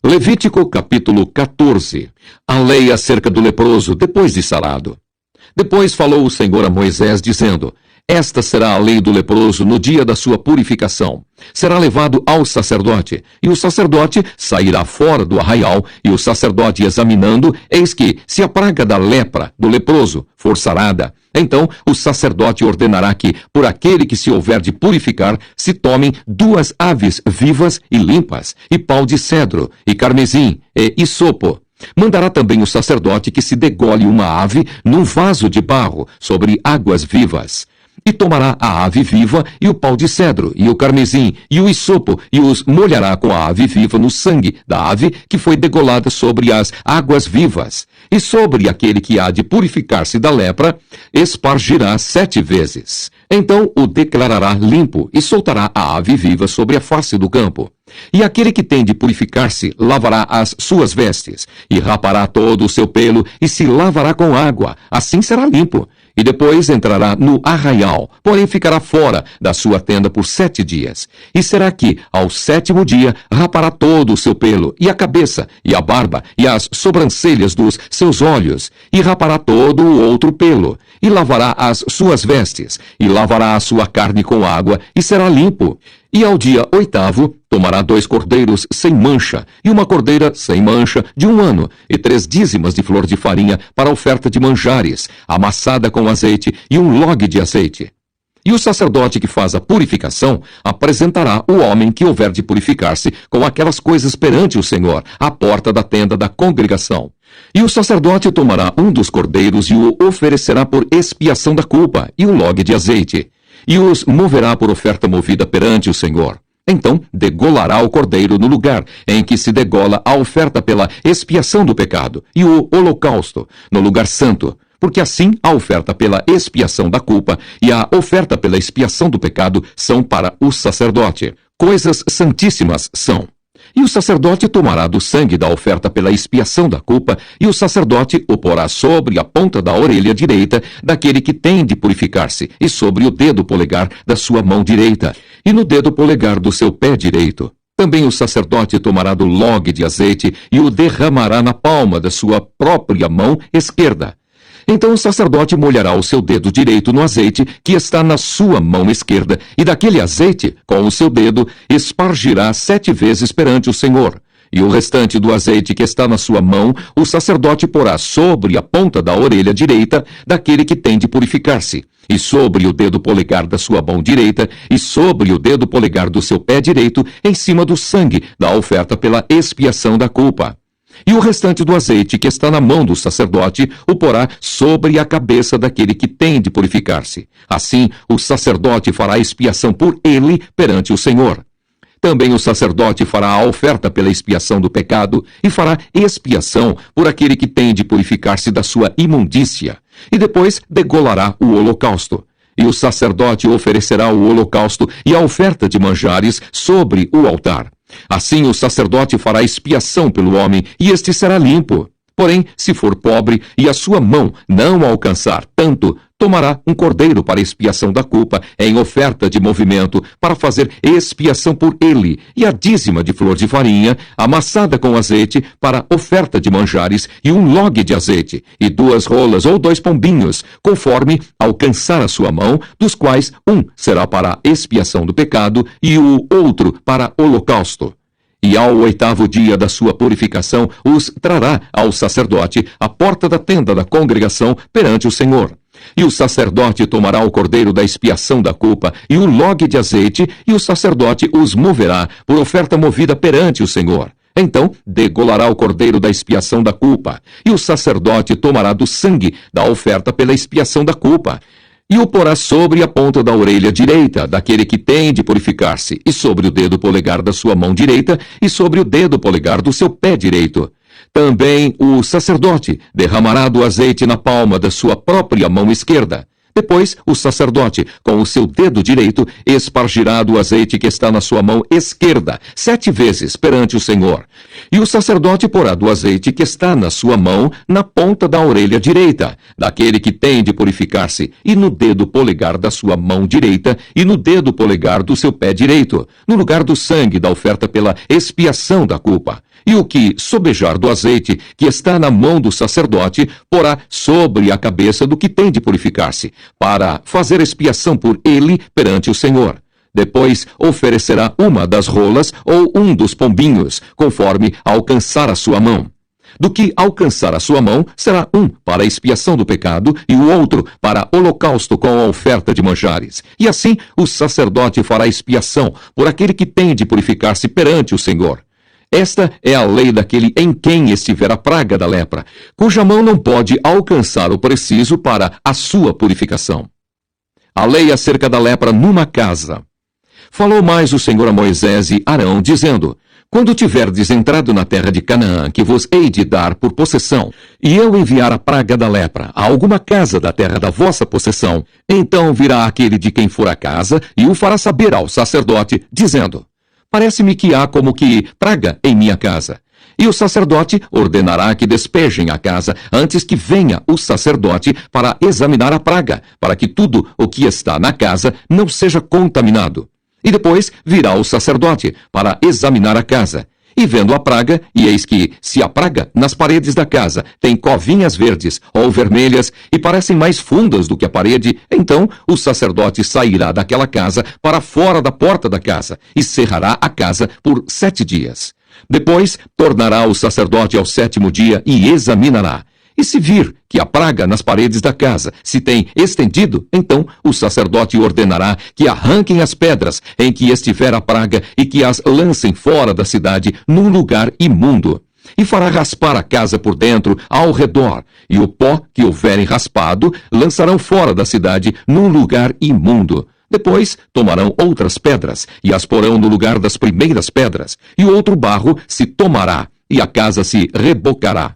Levítico capítulo 14. A lei acerca do leproso depois de sarado. Depois falou o Senhor a Moisés, dizendo: Esta será a lei do leproso no dia da sua purificação. Será levado ao sacerdote, e o sacerdote sairá fora do arraial, e o sacerdote examinando, eis que, se a praga da lepra, do leproso, for sarada, então o sacerdote ordenará que, por aquele que se houver de purificar, se tomem 2 aves vivas e limpas, e pau de cedro, e carmesim, e isopo. Mandará também o sacerdote que se degole uma ave num vaso de barro, sobre águas vivas. E tomará a ave viva, e o pau de cedro, e o carmesim, e o isopo, e os molhará com a ave viva no sangue da ave que foi degolada sobre as águas vivas. E sobre aquele que há de purificar-se da lepra, espargirá 7 vezes. Então o declarará limpo, e soltará a ave viva sobre a face do campo. E aquele que tem de purificar-se, lavará as suas vestes, e rapará todo o seu pelo, e se lavará com água, assim será limpo. E depois entrará no arraial, porém ficará fora da sua tenda por 7 dias. E será que, ao 7º dia, rapará todo o seu pelo, e a cabeça, e a barba, e as sobrancelhas dos seus olhos, e rapará todo o outro pelo, e lavará as suas vestes, e lavará a sua carne com água, e será limpo. E ao dia 8º, tomará 2 cordeiros sem mancha, e uma cordeira sem mancha de 1 ano, e 3 dízimas de flor de farinha para oferta de manjares, amassada com azeite, e 1 log de azeite. E o sacerdote que faz a purificação apresentará o homem que houver de purificar-se com aquelas coisas perante o Senhor, à porta da tenda da congregação. E o sacerdote tomará um dos cordeiros e o oferecerá por expiação da culpa, e 1 log de azeite, e os moverá por oferta movida perante o Senhor. Então degolará o cordeiro no lugar em que se degola a oferta pela expiação do pecado, e o holocausto no lugar santo, porque assim a oferta pela expiação da culpa e a oferta pela expiação do pecado são para o sacerdote. Coisas santíssimas são. E o sacerdote tomará do sangue da oferta pela expiação da culpa, e o sacerdote o porá sobre a ponta da orelha direita daquele que tem de purificar-se, e sobre o dedo polegar da sua mão direita, e no dedo polegar do seu pé direito. Também o sacerdote tomará do log de azeite e o derramará na palma da sua própria mão esquerda. Então o sacerdote molhará o seu dedo direito no azeite que está na sua mão esquerda, e daquele azeite, com o seu dedo, espargirá 7 vezes perante o Senhor. E o restante do azeite que está na sua mão, o sacerdote porá sobre a ponta da orelha direita daquele que tem de purificar-se, e sobre o dedo polegar da sua mão direita, e sobre o dedo polegar do seu pé direito, em cima do sangue da oferta pela expiação da culpa. E o restante do azeite que está na mão do sacerdote o porá sobre a cabeça daquele que tem de purificar-se. Assim, o sacerdote fará expiação por ele perante o Senhor. Também o sacerdote fará a oferta pela expiação do pecado e fará expiação por aquele que tem de purificar-se da sua imundícia. E depois degolará o holocausto. E o sacerdote oferecerá o holocausto e a oferta de manjares sobre o altar. Assim o sacerdote fará expiação pelo homem, e este será limpo. Porém, se for pobre e a sua mão não alcançar tanto, tomará um cordeiro para expiação da culpa em oferta de movimento, para fazer expiação por ele, e a dízima de flor de farinha, amassada com azeite, para oferta de manjares, e 1 log de azeite, e 2 rolas ou 2 pombinhos, conforme alcançar a sua mão, dos quais um será para expiação do pecado, e o outro para holocausto. E ao 8º dia da sua purificação, os trará ao sacerdote à porta da tenda da congregação perante o Senhor. E o sacerdote tomará o cordeiro da expiação da culpa e o log de azeite, e o sacerdote os moverá por oferta movida perante o Senhor. Então degolará o cordeiro da expiação da culpa, e o sacerdote tomará do sangue da oferta pela expiação da culpa, e o porá sobre a ponta da orelha direita daquele que tem de purificar-se, e sobre o dedo polegar da sua mão direita, e sobre o dedo polegar do seu pé direito. Também o sacerdote derramará do azeite na palma da sua própria mão esquerda. Depois, o sacerdote, com o seu dedo direito, espargirá do azeite que está na sua mão esquerda 7 vezes perante o Senhor. E o sacerdote porá do azeite que está na sua mão na ponta da orelha direita, daquele que tem de purificar-se, e no dedo polegar da sua mão direita, e no dedo polegar do seu pé direito, no lugar do sangue da oferta pela expiação da culpa. E o que sobejar do azeite que está na mão do sacerdote, porá sobre a cabeça do que tem de purificar-se, para fazer expiação por ele perante o Senhor. Depois oferecerá uma das rolas ou um dos pombinhos, conforme alcançar a sua mão. Do que alcançar a sua mão, será um para a expiação do pecado e o outro para holocausto com a oferta de manjares. E assim o sacerdote fará expiação por aquele que tem de purificar-se perante o Senhor. Esta é a lei daquele em quem estiver a praga da lepra, cuja mão não pode alcançar o preciso para a sua purificação. A lei acerca da lepra numa casa. Falou mais o Senhor a Moisés e Arão, dizendo: Quando tiverdes entrado na terra de Canaã, que vos hei de dar por possessão, e eu enviar a praga da lepra a alguma casa da terra da vossa possessão, então virá aquele de quem for a casa e o fará saber ao sacerdote, dizendo: Parece-me que há como que praga em minha casa. E o sacerdote ordenará que despejem a casa antes que venha o sacerdote para examinar a praga, para que tudo o que está na casa não seja contaminado. E depois virá o sacerdote para examinar a casa. E vendo a praga, e eis que, se a praga nas paredes da casa tem covinhas verdes ou vermelhas e parecem mais fundas do que a parede, então o sacerdote sairá daquela casa para fora da porta da casa e cerrará a casa por 7 dias. Depois tornará o sacerdote ao 7º dia e examinará. E se vir que a praga nas paredes da casa se tem estendido, então o sacerdote ordenará que arranquem as pedras em que estiver a praga e que as lancem fora da cidade num lugar imundo. E fará raspar a casa por dentro, ao redor, e o pó que houverem raspado lançarão fora da cidade num lugar imundo. Depois tomarão outras pedras e as porão no lugar das primeiras pedras, e outro barro se tomará, e a casa se rebocará.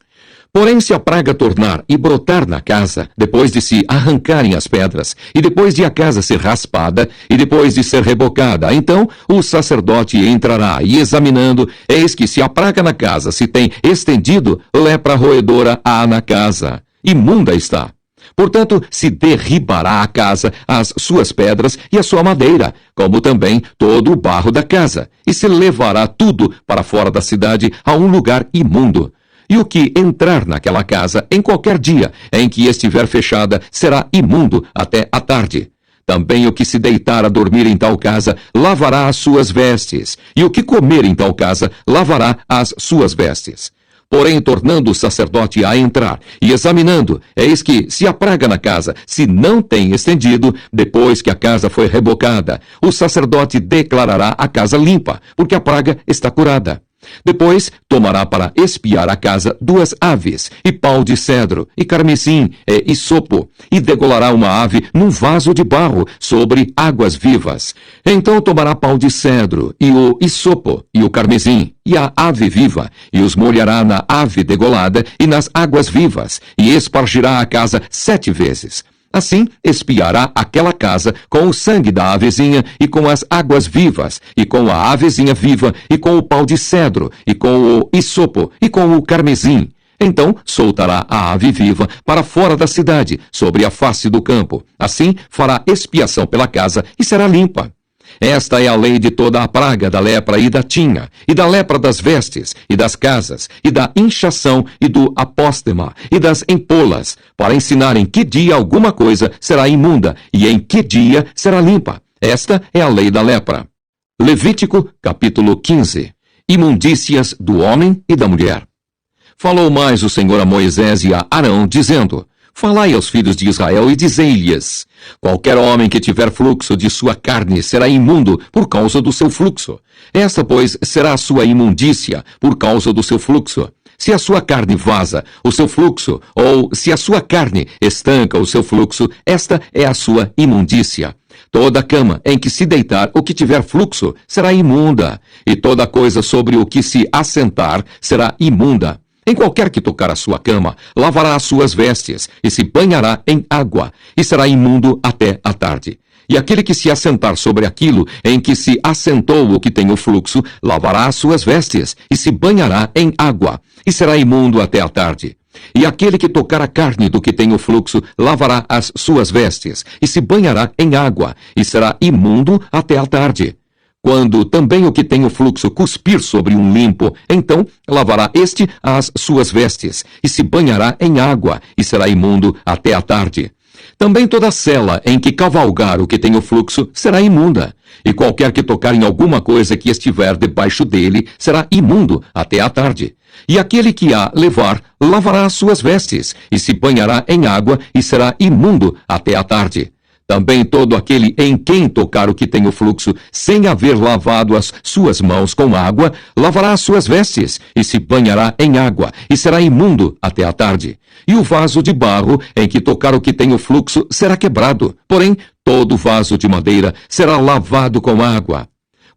Porém, se a praga tornar e brotar na casa, depois de se arrancarem as pedras, e depois de a casa ser raspada, e depois de ser rebocada, então o sacerdote entrará e, examinando, eis que se a praga na casa se tem estendido, lepra roedora há na casa. Imunda está. Portanto, se derribará a casa, as suas pedras e a sua madeira, como também todo o barro da casa, e se levará tudo para fora da cidade a um lugar imundo. E o que entrar naquela casa em qualquer dia em que estiver fechada será imundo até a tarde. Também o que se deitar a dormir em tal casa lavará as suas vestes, e o que comer em tal casa lavará as suas vestes. Porém, tornando o sacerdote a entrar e examinando, eis que, se a praga na casa se não tem estendido, depois que a casa foi rebocada, o sacerdote declarará a casa limpa, porque a praga está curada. Depois tomará para espiar a casa 2 aves, e pau de cedro, e carmesim, e isopo, e degolará uma ave num vaso de barro sobre águas vivas. Então tomará pau de cedro, e o isopo, e o carmesim, e a ave viva, e os molhará na ave degolada e nas águas vivas, e espargirá a casa 7 vezes. Assim, espiará aquela casa com o sangue da avezinha e com as águas vivas, e com a avezinha viva, e com o pau de cedro, e com o isopo, e com o carmesim. Então soltará a ave viva para fora da cidade, sobre a face do campo. Assim fará expiação pela casa e será limpa. Esta é a lei de toda a praga da lepra e da tinha, e da lepra das vestes, e das casas, e da inchação, e do apóstema, e das empolas, para ensinar em que dia alguma coisa será imunda, e em que dia será limpa. Esta é a lei da lepra. Levítico, capítulo 15. Imundícias do homem e da mulher. Falou mais o Senhor a Moisés e a Arão, dizendo: Falai aos filhos de Israel e dizei-lhes: Qualquer homem que tiver fluxo de sua carne será imundo por causa do seu fluxo. Esta, pois, será a sua imundícia por causa do seu fluxo. Se a sua carne vaza o seu fluxo, ou se a sua carne estanca o seu fluxo, esta é a sua imundícia. Toda cama em que se deitar o que tiver fluxo será imunda, e toda coisa sobre o que se assentar será imunda. Em qualquer que tocar a sua cama, lavará as suas vestes, e se banhará em água, e será imundo até a tarde. E aquele que se assentar sobre aquilo em que se assentou o que tem o fluxo, lavará as suas vestes, e se banhará em água, e será imundo até a tarde. E aquele que tocar a carne do que tem o fluxo, lavará as suas vestes, e se banhará em água, e será imundo até a tarde. Quando também o que tem o fluxo cuspir sobre um limpo, então lavará este as suas vestes, e se banhará em água, e será imundo até a tarde. Também toda sela em que cavalgar o que tem o fluxo será imunda, e qualquer que tocar em alguma coisa que estiver debaixo dele será imundo até a tarde. E aquele que a levar, lavará as suas vestes, e se banhará em água, e será imundo até a tarde. Também todo aquele em quem tocar o que tem o fluxo, sem haver lavado as suas mãos com água, lavará as suas vestes, e se banhará em água, e será imundo até a tarde. E o vaso de barro em que tocar o que tem o fluxo será quebrado, porém todo vaso de madeira será lavado com água.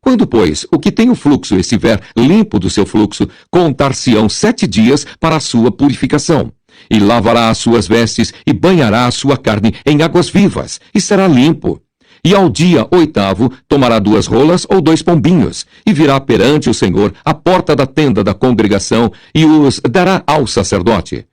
Quando, pois, o que tem o fluxo estiver limpo do seu fluxo, contar-se-ão 7 dias para a sua purificação. E lavará as suas vestes e banhará a sua carne em águas vivas, e será limpo. E ao dia 8º tomará 2 rolas ou 2 pombinhos, e virá perante o Senhor à porta da tenda da congregação, e os dará ao sacerdote.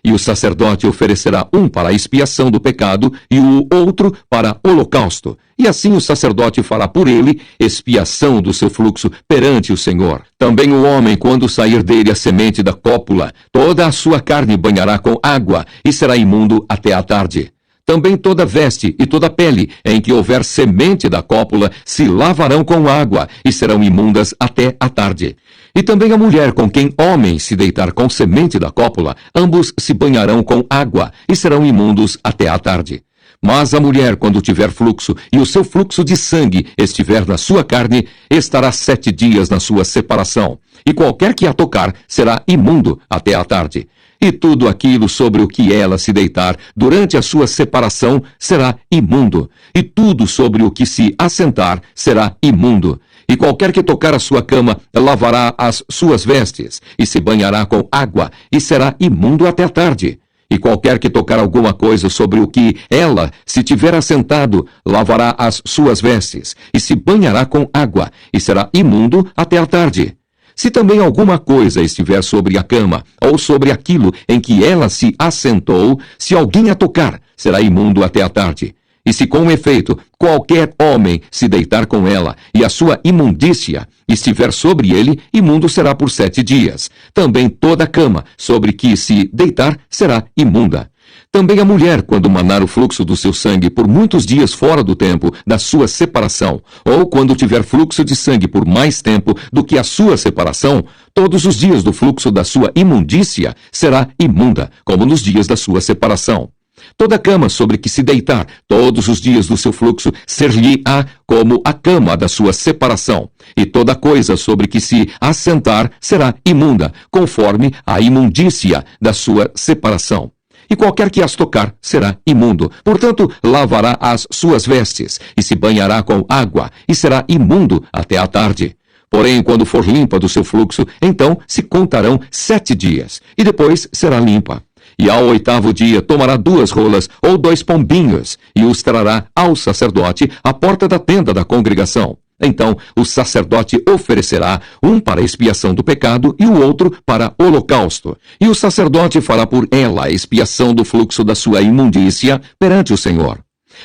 E o sacerdote oferecerá um para a expiação do pecado e o outro para holocausto. E assim o sacerdote fará por ele expiação do seu fluxo perante o Senhor. Também o homem, quando sair dele a semente da cópula, toda a sua carne banhará com água, e será imundo até a tarde. Também toda veste e toda pele em que houver semente da cópula se lavarão com água, e serão imundas até a tarde. E também a mulher com quem homem se deitar com semente da cópula, ambos se banharão com água, e serão imundos até a tarde. Mas a mulher, quando tiver fluxo, e o seu fluxo de sangue estiver na sua carne, estará 7 dias na sua separação, e qualquer que a tocar será imundo até a tarde. E tudo aquilo sobre o que ela se deitar durante a sua separação será imundo, e tudo sobre o que se assentar será imundo. E qualquer que tocar a sua cama lavará as suas vestes, e se banhará com água, e será imundo até a tarde. E qualquer que tocar alguma coisa sobre o que ela se tiver assentado, lavará as suas vestes, e se banhará com água, e será imundo até a tarde. Se também alguma coisa estiver sobre a cama, ou sobre aquilo em que ela se assentou, se alguém a tocar, será imundo até a tarde. E se com efeito qualquer homem se deitar com ela, e a sua imundícia estiver sobre ele, imundo será por 7 dias. Também toda cama sobre que se deitar será imunda. Também a mulher, quando manar o fluxo do seu sangue por muitos dias fora do tempo da sua separação, ou quando tiver fluxo de sangue por mais tempo do que a sua separação, todos os dias do fluxo da sua imundícia será imunda, como nos dias da sua separação. Toda cama sobre que se deitar todos os dias do seu fluxo ser-lhe-á como a cama da sua separação, e toda coisa sobre que se assentar será imunda, conforme a imundícia da sua separação. E qualquer que as tocar será imundo. Portanto, lavará as suas vestes, e se banhará com água, e será imundo até a tarde. Porém, quando for limpa do seu fluxo, então se contarão 7 dias, e depois será limpa. E ao 8º dia tomará 2 rolas ou 2 pombinhos, e os trará ao sacerdote à porta da tenda da congregação. Então o sacerdote oferecerá um para a expiação do pecado e o outro para holocausto. E o sacerdote fará por ela a expiação do fluxo da sua imundícia perante o Senhor.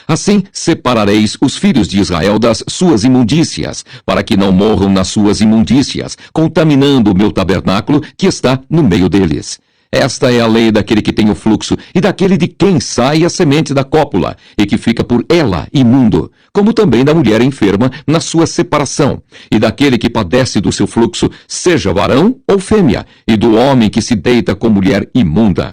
Assim separareis os filhos de Israel das suas imundícias, para que não morram nas suas imundícias, contaminando o meu tabernáculo que está no meio deles. Esta é a lei daquele que tem o fluxo, e daquele de quem sai a semente da cópula, e que fica por ela imundo, como também da mulher enferma na sua separação, e daquele que padece do seu fluxo, seja varão ou fêmea, e do homem que se deita com mulher imunda.